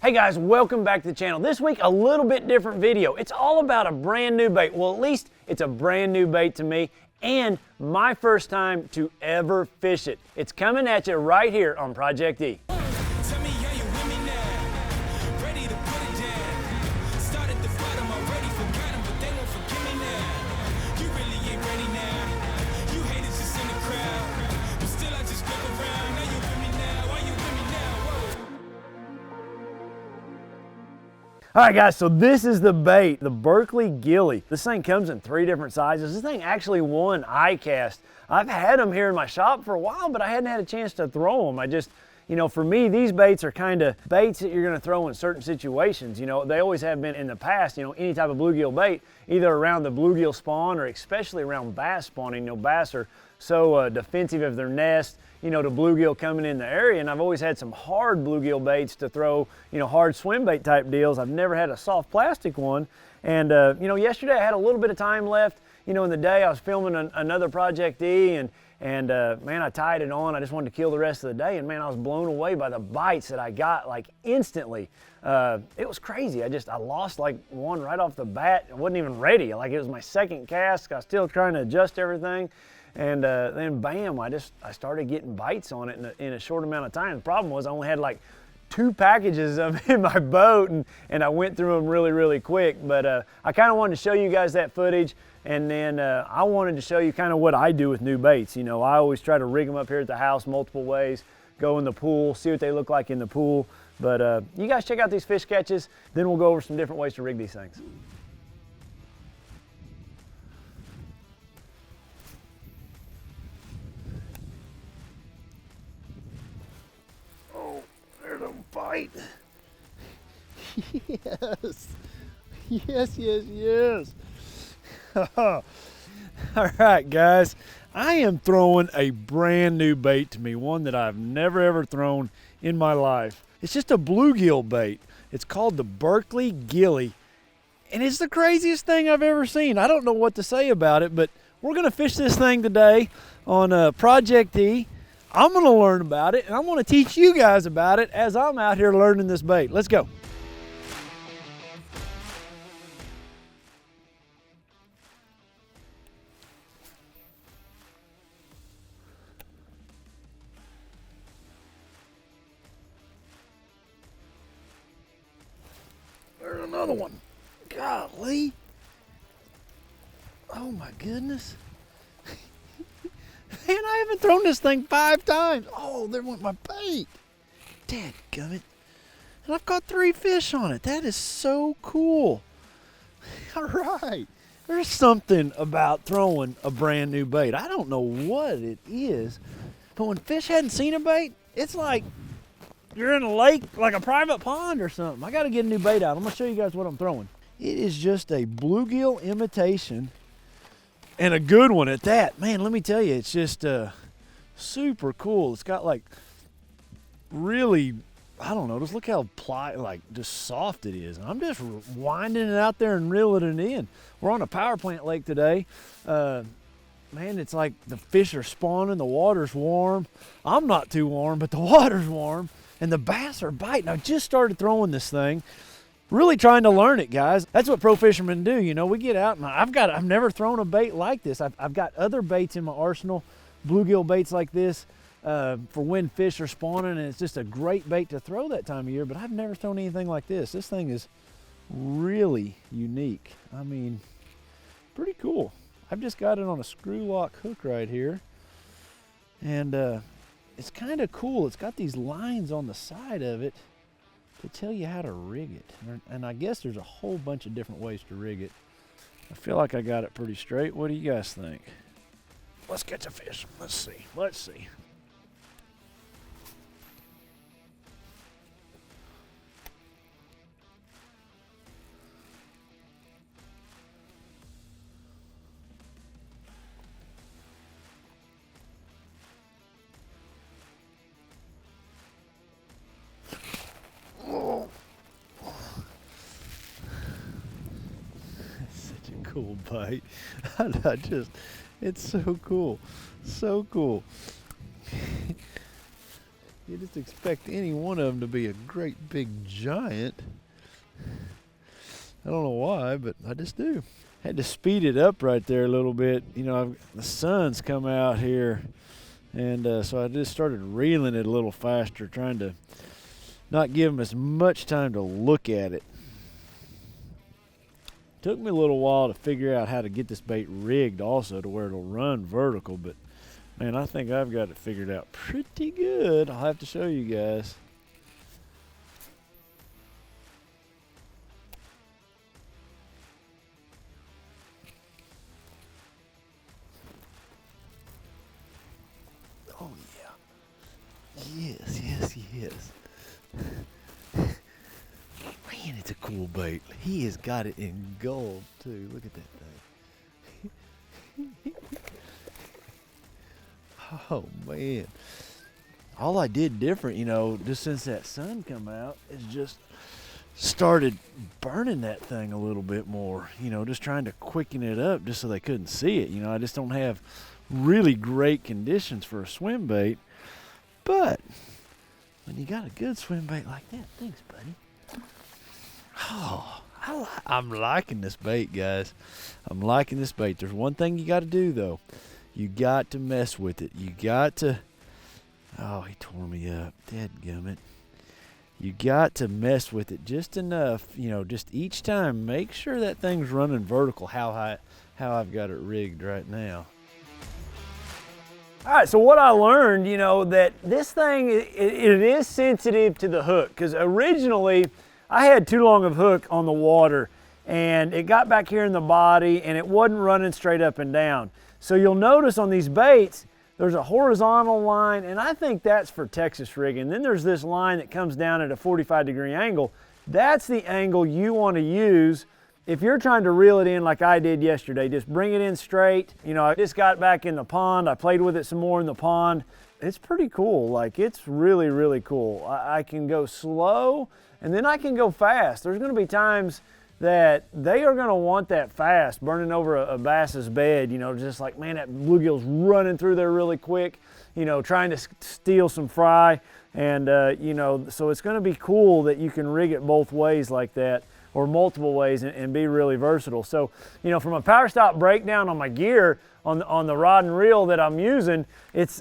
Hey guys, welcome back to the channel. This week, a little bit different video. It's all about a brand new bait. Well, at least it's a brand new bait to me and my first time to ever fish it. It's coming at you right here on Project E. All right guys, so this is the bait, the Berkley Gilly. This thing comes in 3 different sizes. This thing actually won iCast. I've had them here in my shop for a while, but I hadn't had a chance to throw them. I just, for me, these baits are kind of baits that you're gonna throw in certain situations. They always have been in the past, any type of bluegill bait, either around the bluegill spawn or especially around bass spawning. Bass are so defensive of their nest, to bluegill coming in the area, and I've always had some hard bluegill baits to throw, hard swim bait type deals. I've never had a soft plastic one. And, yesterday I had a little bit of time left, in the day. I was filming another Project E, and man, I tied it on. I just wanted to kill the rest of the day, and man, I was blown away by the bites that I got like instantly. It was crazy. I lost like one right off the bat. I wasn't even ready. Like, it was my second cast. I was still trying to adjust everything. And then bam, I started getting bites on it in a short amount of time. The problem was I only had like 2 packages of them in my boat, and I went through them really, really quick. But I kind of wanted to show you guys that footage, and then I wanted to show you kind of what I do with new baits. I always try to rig them up here at the house multiple ways, go in the pool, see what they look like in the pool. But you guys check out these fish catches, then we'll go over some different ways to rig these things. Bite. Yes. Yes, yes, yes. All right, guys. I am throwing a brand new bait to me, one that I've never ever thrown in my life. It's just a bluegill bait. It's called the Berkley Gilly, and it's the craziest thing I've ever seen. I don't know what to say about it, but we're going to fish this thing today on Project E. I'm going to learn about it, and I'm going to teach you guys about it as I'm out here learning this bait. Let's go. There's another one. Golly. Oh my goodness. Man, I haven't thrown this thing 5 times. Oh, there went my bait. Dadgummit. And I've caught 3 fish on it. That is so cool. All right. There's something about throwing a brand new bait. I don't know what it is, but when fish hadn't seen a bait, it's like you're in a lake, like a private pond or something. I got to get a new bait out. I'm going to show you guys what I'm throwing. It is just a bluegill imitation. And a good one at that. Man, let me tell you, it's just super cool. It's got like really, I don't know, just look how just soft it is. And I'm just winding it out there and reeling it in. We're on a power plant lake today. Man, it's like the fish are spawning, the water's warm. I'm not too warm, but the water's warm. And the bass are biting. I just started throwing this thing. Really trying to learn it, guys. That's what pro fishermen do. We get out and I've never thrown a bait like this. I've got other baits in my arsenal, bluegill baits like this, for when fish are spawning, and it's just a great bait to throw that time of year, but I've never thrown anything like this. This thing is really unique. I mean, pretty cool. I've just got it on a screw lock hook right here, and it's kind of cool. It's got these lines on the side of it to tell you how to rig it. And I guess there's a whole bunch of different ways to rig it. I feel like I got it pretty straight. What do you guys think? Let's catch a fish. Let's see. Let's see. Cool bite. It's so cool. So cool. You just expect any one of them to be a great big giant. I don't know why, but I just do. Had to speed it up right there a little bit. You know, the sun's come out here, and so I just started reeling it a little faster, trying to not give them as much time to look at it. Took me a little while to figure out how to get this bait rigged also to where it'll run vertical, but man, I think I've got it figured out pretty good. I'll have to show you guys. Oh yeah. Yes, yes, yes. Man, it's a cool bait. He has got it in gold too. Look at that thing. Oh man. All I did different, you know, just since that sun come out, is just started burning that thing a little bit more. You know, just trying to quicken it up just so they couldn't see it. You know, I just don't have really great conditions for a swim bait. But when you got a good swim bait like that, thanks, buddy. Oh, I'm liking this bait, guys. I'm liking this bait. There's one thing you got to do, though. You got to mess with it. You got to... Oh, he tore me up. Dadgummit. You got to mess with it just enough. You know, just each time, make sure that thing's running vertical how I've got it rigged right now. All right, so what I learned, you know, that this thing, it is sensitive to the hook, because originally I had too long of hook on the water and it got back here in the body and it wasn't running straight up and down. So you'll notice on these baits, there's a horizontal line, and I think that's for Texas rigging. Then there's this line that comes down at a 45-degree angle. That's the angle you want to use if you're trying to reel it in like I did yesterday. Just bring it in straight. You know, I just got back in the pond. I played with it some more in the pond. It's pretty cool. Like, it's really, really cool. I can go slow, and then I can go fast. There's going to be times that they are going to want that fast, burning over a bass's bed, you know, just like, man, that bluegill's running through there really quick, you know, trying to steal some fry. And, you know, so it's going to be cool that you can rig it both ways like that, or multiple ways, and be really versatile. So, you know, from a power stop breakdown on my gear, on the rod and reel that I'm using,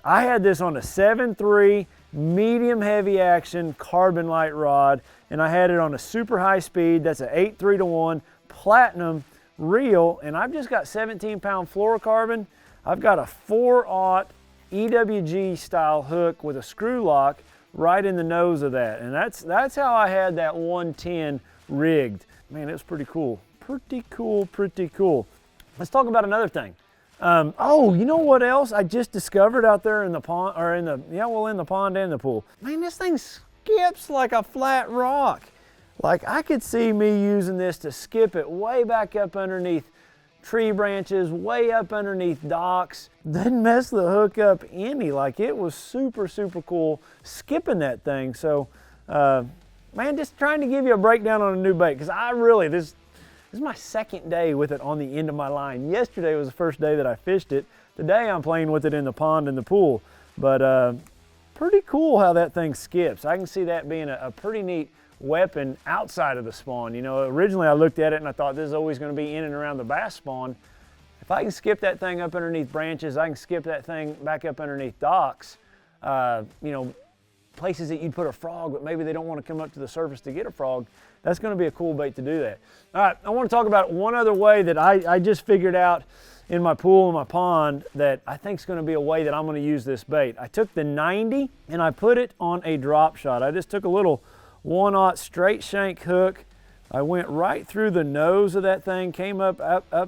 I had this on a 7.3 medium heavy action carbon light rod, and I had it on a super high speed. That's a 8.3-to-1 platinum reel, and I've just got 17-pound fluorocarbon. I've got a 4/0 EWG style hook with a screw lock right in the nose of that, and that's how I had that 110 rigged. Man, it was pretty cool. Pretty cool, pretty cool. Let's talk about another thing. Oh, you know what else I just discovered out there in the pond, or in the pond and the pool? Man, this thing skips like a flat rock. Like, I could see me using this to skip it way back up underneath tree branches, way up underneath docks. Didn't mess the hook up any. Like, it was super, super cool skipping that thing. So, man, just trying to give you a breakdown on a new bait, because this is my second day with it on the end of my line. Yesterday was the first day that I fished it. Today I'm playing with it in the pond and the pool. But pretty cool how that thing skips. I can see that being a pretty neat weapon outside of the spawn. You know, originally I looked at it and I thought this is always going to be in and around the bass spawn. If I can skip that thing up underneath branches, I can skip that thing back up underneath docks, you know, places that you'd put a frog, but maybe they don't want to come up to the surface to get a frog. That's going to be a cool bait to do that. All right, I want to talk about one other way that I just figured out in my pool and my pond that I think is going to be a way that I'm going to use this bait. I took the 90 and I put it on a drop shot. I just took a little 1/0 straight shank hook. I went right through the nose of that thing, came up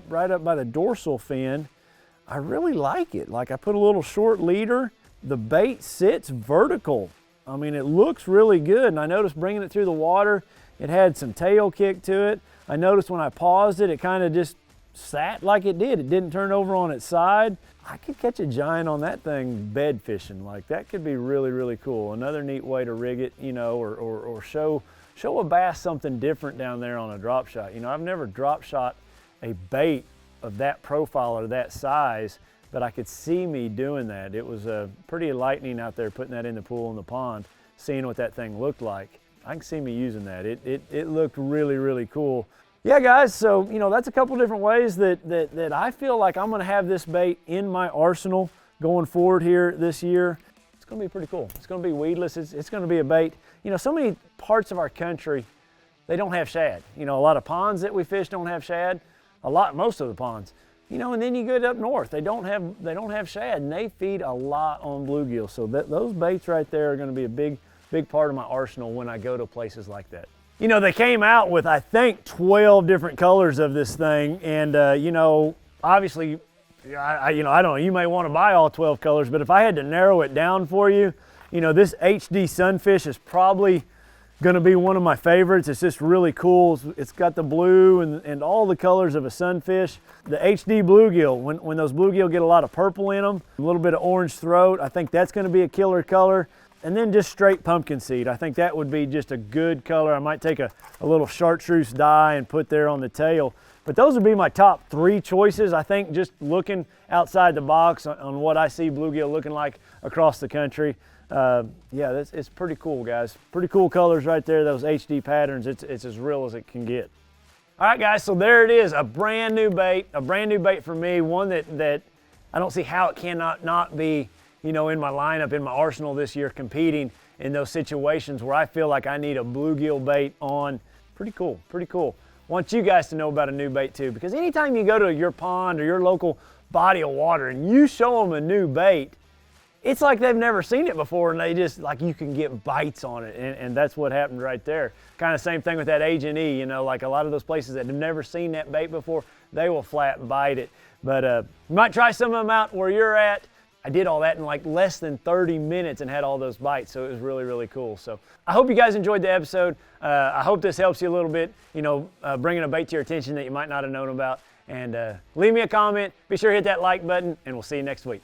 right up by the dorsal fin. I really like it. Like, I put a little short leader. The bait sits vertical. I mean, it looks really good. And I noticed bringing it through the water, it had some tail kick to it. I noticed when I paused it, it kind of just sat like it did. It didn't turn over on its side. I could catch a giant on that thing bed fishing. Like, that could be really, really cool. Another neat way to rig it, you know, or show a bass something different down there on a drop shot. You know, I've never drop shot a bait of that profile or that size but I could see me doing that. It was pretty enlightening out there putting that in the pool and the pond, seeing what that thing looked like. I can see me using that. It looked really, really cool. Yeah, guys, so, you know, that's a couple different ways that I feel like I'm gonna have this bait in my arsenal going forward here this year. It's gonna be pretty cool. It's gonna be weedless. It's gonna be a bait. You know, so many parts of our country, they don't have shad. You know, a lot of ponds that we fish don't have shad. Most of the ponds. You know, and then you go up north, they don't have shad, and they feed a lot on bluegill. So those baits right there are gonna be a big part of my arsenal when I go to places like that. You know, they came out with, I think, 12 different colors of this thing, and you know, obviously, I don't know, you may want to buy all 12 colors, but if I had to narrow it down for you, you know, this HD sunfish is probably going to be one of my favorites. It's just really cool. It's got the blue and all the colors of a sunfish. The HD bluegill, when those bluegill get a lot of purple in them, a little bit of orange throat, I think that's going to be a killer color. And then just straight pumpkin seed. I think that would be just a good color. I might take a little chartreuse dye and put there on the tail. But those would be my top 3 choices. I think just looking outside the box on what I see bluegill looking like across the country. Yeah, it's pretty cool, guys. Pretty cool colors right there, those HD patterns. It's as real as it can get. All right, guys, so there it is, a brand new bait for me, one that I don't see how it cannot not be, you know, in my lineup, in my arsenal this year, competing in those situations where I feel like I need a bluegill bait on. Pretty cool, pretty cool. Want you guys to know about a new bait too, because anytime you go to your pond or your local body of water and you show them a new bait, it's like they've never seen it before, and they just, like, you can get bites on it, and that's what happened right there. Kind of same thing with that H&E, you know, like a lot of those places that have never seen that bait before, they will flat bite it. But you might try some of them out where you're at. I did all that in like less than 30 minutes and had all those bites, so it was really, really cool. So I hope you guys enjoyed the episode. I hope this helps you a little bit, you know, bringing a bait to your attention that you might not have known about. And leave me a comment. Be sure to hit that like button, and we'll see you next week.